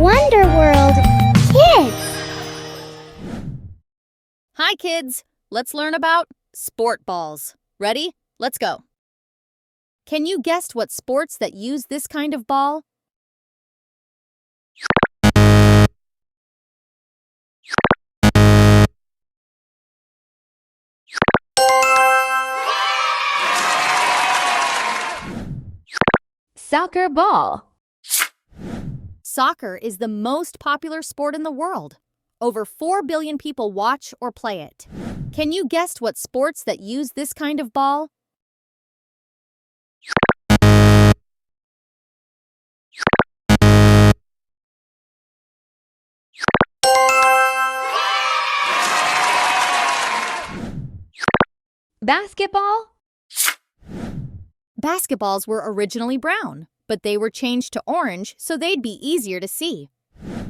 Wonder World Kids. Hi, kids! Let's learn about sport balls. Ready? Let's go. Can you guess what sports that use this kind of ball? Soccer ball. Soccer is the most popular sport in the world. Over 4 billion people watch or play it. Can you guess what sports that use this kind of ball? Basketball. Basketballs were originally brown, but they were changed to orange so they'd be easier to see.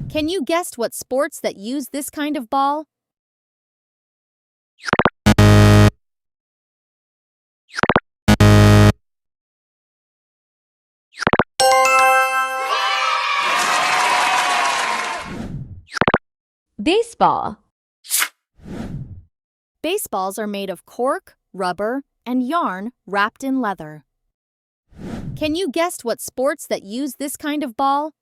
Can you guess what sports that use this kind of ball? Baseball. Baseballs are made of cork, rubber, and yarn wrapped in leather. Can you guess what sports that use this kind of ball?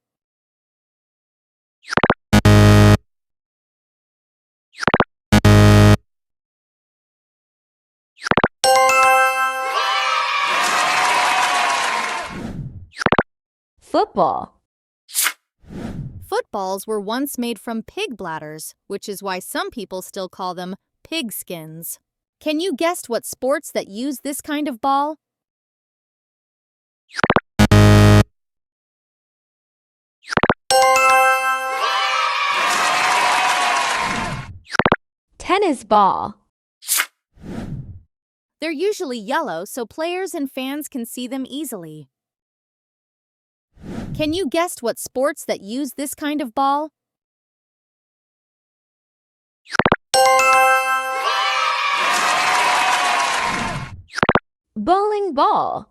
Football. Footballs were once made from pig bladders, which is why some people still call them pig skins. Can you guess what sports that use this kind of ball? Tennis ball. They're usually yellow so players and fans can see them easily. Can you guess what sports that use this kind of ball? Bowling ball.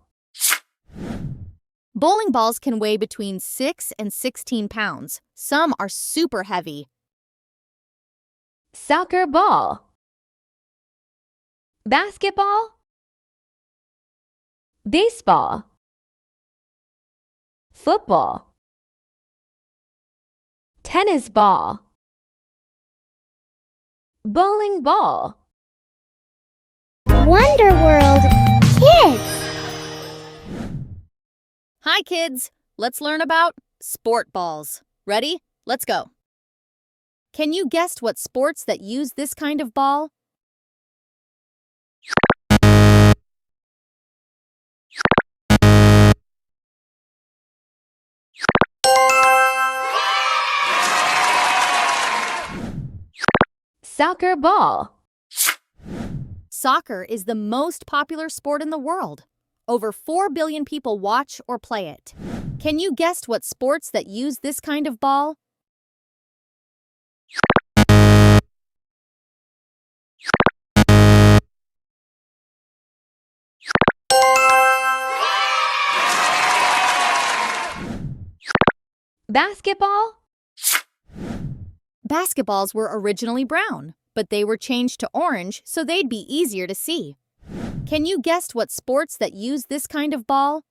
Bowling balls can weigh between 6 and 16 pounds. Some are super heavy. Soccer ball. Basketball. Baseball. Football. Tennis ball. Bowling ball. Wonder World Kids. Hi, kids! Let's learn about sport balls. Ready? Let's go. Can you guess what sports that use this kind of ball? Soccer ball. Soccer is the most popular sport in the world. Over 4 billion people watch or play it. Can you guess what sports that use this kind of ball? Basketball. Basketballs were originally brown, but they were changed to orange so they'd be easier to see. Can you guess what sports that use this kind of ball?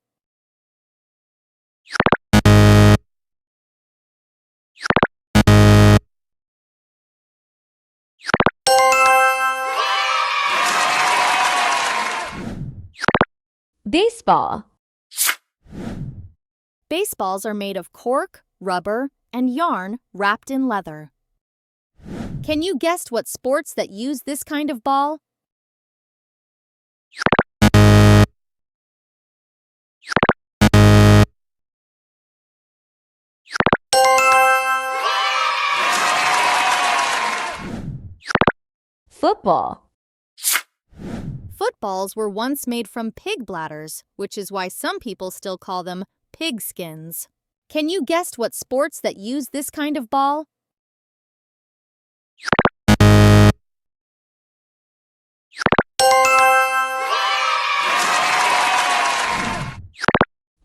Baseball. Baseballs are made of cork, rubber, and yarn wrapped in leather. Can you guess what sports that use this kind of ball? Football. Footballs were once made from pig bladders, which is why some people still call them pig skins. Can you guess what sports that use this kind of ball?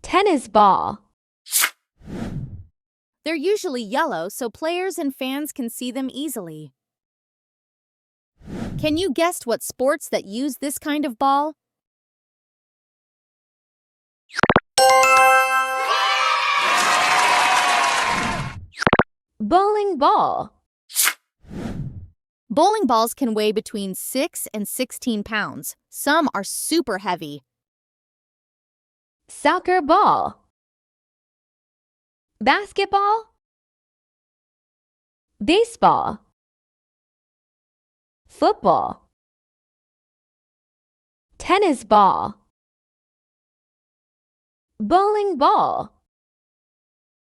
Tennis ball. They're usually yellow so players and fans can see them easily. Can you guess what sports that use this kind of ball? Bowling ball. Bowling balls can weigh between 6 and 16 pounds. Some are super heavy. Soccer ball. Basketball. Baseball. Football. Tennis ball. Bowling ball.